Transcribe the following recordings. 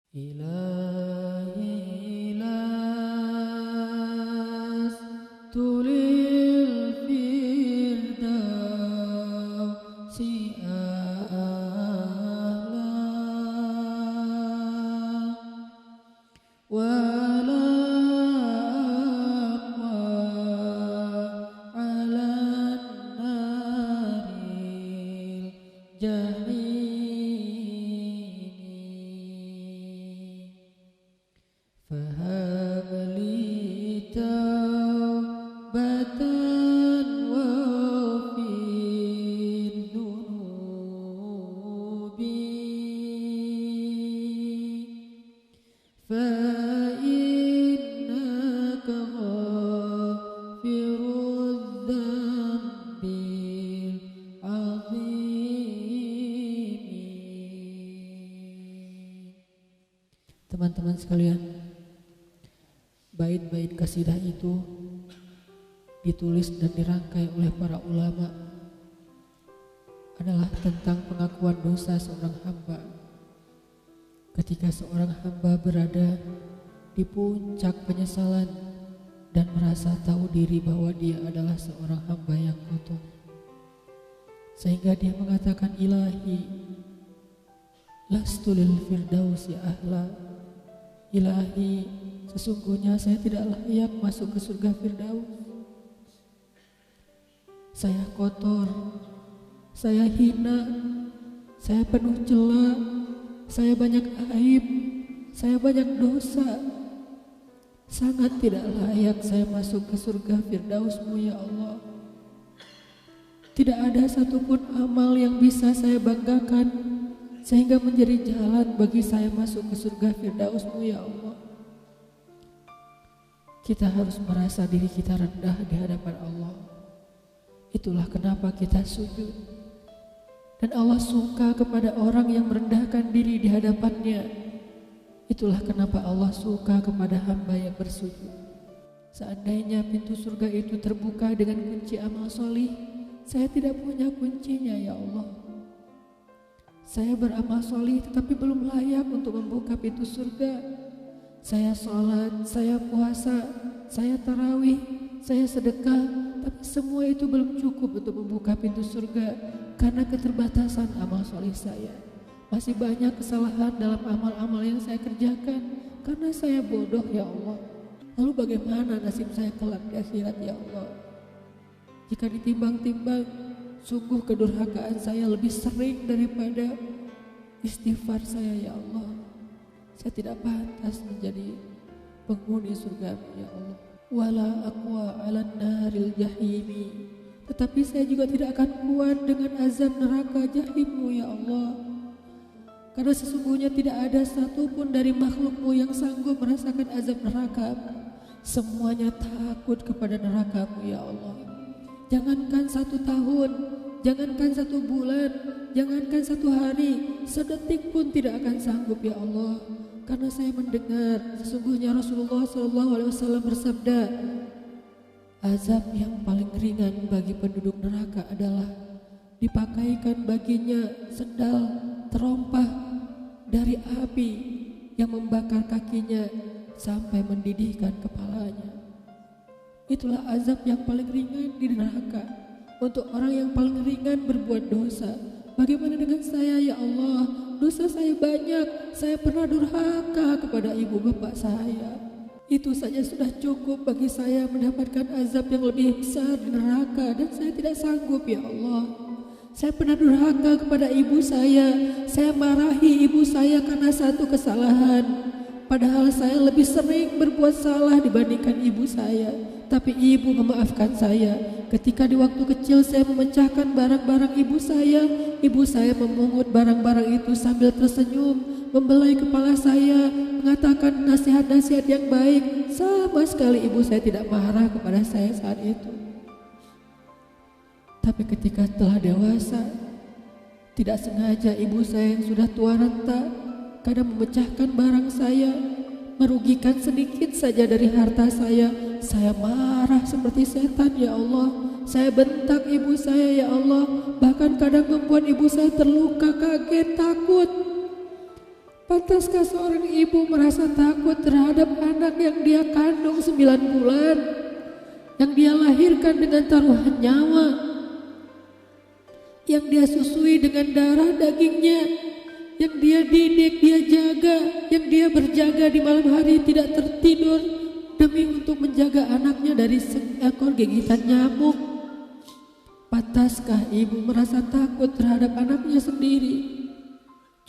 إلهي لست للفردوس أعلى ولا أقوى على النار الجحيم فهب لي توبة واغفر ذنوبي فإنك غافر الذنب العظيم. Teman-teman sekalian, bait-bait kasidah itu ditulis dan dirangkai oleh para ulama adalah tentang pengakuan dosa seorang hamba. Ketika seorang hamba berada di puncak penyesalan dan merasa tahu diri bahwa dia adalah seorang hamba yang kotor, sehingga dia mengatakan, Ilahi lastu lil firdausi ahla. Ilahi, sesungguhnya saya tidak layak masuk ke surga Firdaus. Saya kotor, saya hina, saya penuh cela, saya banyak aib, saya banyak dosa. Sangat tidak layak saya masuk ke surga Firdaus-Mu ya Allah. Tidak ada satupun amal yang bisa saya banggakan sehingga menjadi jalan bagi saya masuk ke surga Firdaus-Mu ya Allah. Kita harus merasa diri kita rendah di hadapan Allah. Itulah kenapa kita sujud. Dan Allah suka kepada orang yang merendahkan diri di hadapannya. Itulah kenapa Allah suka kepada hamba yang bersujud. Seandainya pintu surga itu terbuka dengan kunci amal solih, saya tidak punya kuncinya ya Allah. Saya beramal solih tetapi belum layak untuk membuka pintu surga. Saya sholat, saya puasa, saya tarawih, saya sedekah, tapi semua itu belum cukup untuk membuka pintu surga karena keterbatasan amal solih saya. Masih banyak kesalahan dalam amal-amal yang saya kerjakan karena saya bodoh ya Allah. Lalu bagaimana nasib saya kelak di akhirat ya Allah? Jika ditimbang-timbang, sungguh kedurhakaan saya lebih sering daripada istighfar saya ya Allah. Saya tidak pantas menjadi penghuni surga ya Allah. Wala aqwa 'alan naril jahimi. Tetapi saya juga tidak akan kuat dengan azab neraka jahim-Mu ya Allah. Karena sesungguhnya tidak ada satupun dari makhluk-Mu yang sanggup merasakan azab neraka. Semuanya takut kepada neraka-Mu ya Allah. Jangankan 1 tahun, jangankan 1 bulan, jangankan 1 hari, sedetik pun tidak akan sanggup ya Allah. Karena saya mendengar sesungguhnya Rasulullah SAW bersabda, azab yang paling ringan bagi penduduk neraka adalah dipakaikan baginya sendal terompah dari api yang membakar kakinya sampai mendidihkan kepalanya. Itulah azab yang paling ringan di neraka untuk orang yang paling ringan berbuat dosa. Bagaimana dengan saya ya Allah? Dosa saya banyak, saya pernah durhaka kepada ibu bapak saya. Itu saja sudah cukup bagi saya mendapatkan azab yang lebih besar di neraka, dan saya tidak sanggup ya Allah. Saya pernah durhaka kepada ibu saya marahi ibu saya karena satu kesalahan. Padahal saya lebih sering berbuat salah dibandingkan ibu saya. Tapi ibu memaafkan saya. Ketika di waktu kecil saya memecahkan barang-barang ibu saya memungut barang-barang itu sambil tersenyum, membelai kepala saya, mengatakan nasihat-nasihat yang baik. Sama sekali ibu saya tidak marah kepada saya saat itu. Tapi ketika telah dewasa, tidak sengaja ibu saya yang sudah tua renta kadang memecahkan barang saya, merugikan sedikit saja dari harta saya marah seperti setan ya Allah. Saya bentak ibu saya ya Allah, bahkan kadang membuat ibu saya terluka, kaget, takut. Pantaskah seorang ibu merasa takut terhadap anak yang dia kandung 9 bulan, yang dia lahirkan dengan taruhan nyawa, yang dia susui dengan darah dagingnya, yang dia didik, dia jaga, yang dia berjaga di malam hari tidak tertidur demi untuk menjaga anaknya dari seekor gigitan nyamuk? Pantaskah ibu merasa takut terhadap anaknya sendiri?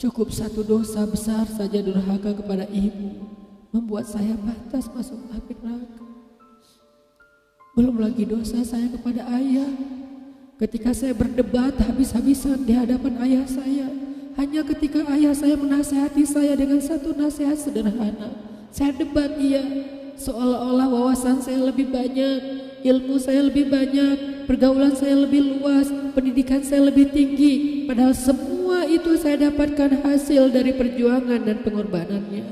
Cukup satu dosa besar saja durhaka kepada ibu membuat saya pantas masuk api neraka. Belum lagi dosa saya kepada ayah. Ketika saya berdebat habis-habisan di hadapan ayah saya, hanya ketika ayah saya menasihati saya dengan satu nasihat sederhana, saya debat ia, seolah-olah wawasan saya lebih banyak, ilmu saya lebih banyak, pergaulan saya lebih luas, pendidikan saya lebih tinggi. Padahal semua itu saya dapatkan hasil dari perjuangan dan pengorbanannya.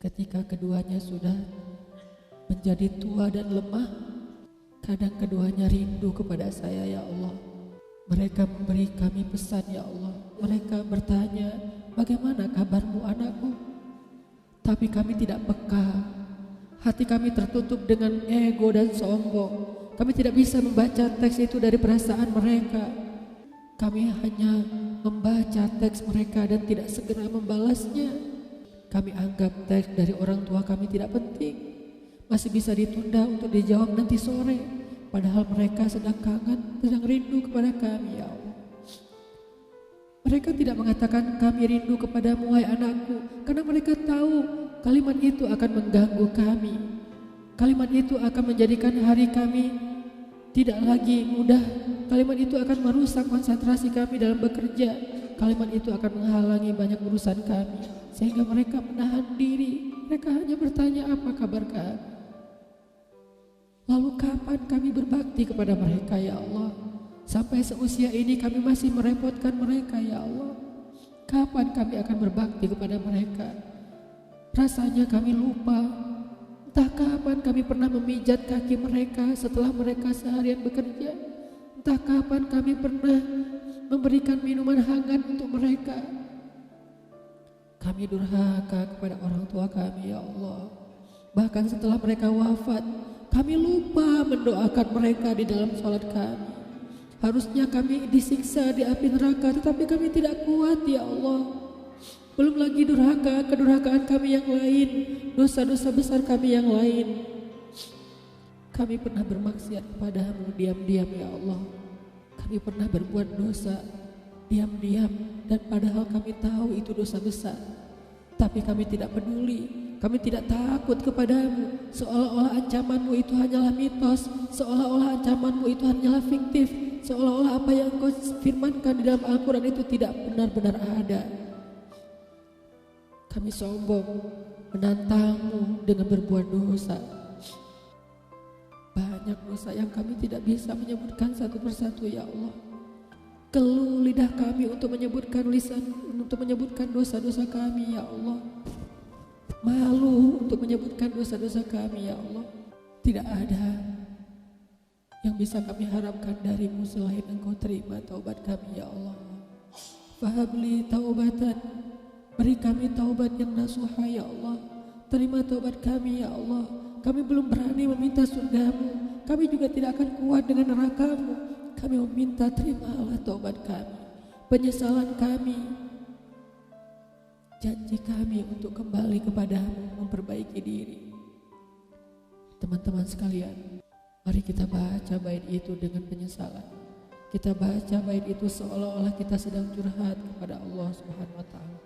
Ketika keduanya sudah menjadi tua dan lemah, kadang keduanya rindu kepada saya, ya Allah. Mereka memberi kami pesan, ya Allah. Mereka bertanya, bagaimana kabarmu anakku? Tapi kami tidak peka. Hati kami tertutup dengan ego dan sombong. Kami tidak bisa membaca teks itu dari perasaan mereka. Kami hanya membaca teks mereka dan tidak segera membalasnya. Kami anggap teks dari orang tua kami tidak penting, masih bisa ditunda untuk dijawab nanti sore. Padahal mereka sedang kangen, sedang rindu kepada kami, ya Allah. Mereka tidak mengatakan kami rindu kepadamu wahai anakku, karena mereka tahu kalimat itu akan mengganggu kami. Kalimat itu akan menjadikan hari kami tidak lagi mudah. Kalimat itu akan merusak konsentrasi kami dalam bekerja. Kalimat itu akan menghalangi banyak urusan kami, sehingga mereka menahan diri. Mereka hanya bertanya, apa kabar kami? Lalu kapan kami berbakti kepada mereka, ya Allah? Sampai seusia ini kami masih merepotkan mereka, ya Allah. Kapan kami akan berbakti kepada mereka? Rasanya kami lupa. Entah kapan kami pernah memijat kaki mereka setelah mereka seharian bekerja. Entah kapan kami pernah memberikan minuman hangat untuk mereka. Kami durhaka kepada orang tua kami, ya Allah. Bahkan setelah mereka wafat, kami lupa mendoakan mereka di dalam sholat kami. Harusnya kami disiksa di api neraka, tetapi kami tidak kuat, ya Allah. Belum lagi durhaka, kedurhakaan kami yang lain, dosa-dosa besar kami yang lain. Kami pernah bermaksiat kepadamu diam-diam, ya Allah. Kami pernah berbuat dosa diam-diam, dan padahal kami tahu itu dosa besar. Tapi kami tidak peduli, kami tidak takut kepadamu. Seolah-olah ancamanmu itu hanyalah mitos, seolah-olah ancamanmu itu hanyalah fiktif, seolah-olah apa yang kau firmankan di dalam Al-Quran itu tidak benar-benar ada. Kami sombong menantangmu dengan berbuat dosa. Banyak dosa yang kami tidak bisa menyebutkan satu persatu, ya Allah. Keluh lidah kami untuk menyebutkan dosa-dosa kami, ya Allah. Malu untuk menyebutkan dosa-dosa kami, ya Allah. Tidak ada yang bisa kami harapkan darimu selain Engkau terima taubat kami, ya Allah. Fahabli taubatan, beri kami taubat yang nasuha, ya Allah. Terima taubat kami, ya Allah. Kami belum berani meminta surgamu, kami juga tidak akan kuat dengan nerakamu. Kami meminta terimalah taubat kami, penyesalan kami, janji kami untuk kembali kepadamu, memperbaiki diri. Teman-teman sekalian, mari kita baca bait itu dengan penyesalan. Kita baca bait itu seolah-olah kita sedang curhat kepada Allah Subhanahu wa taala.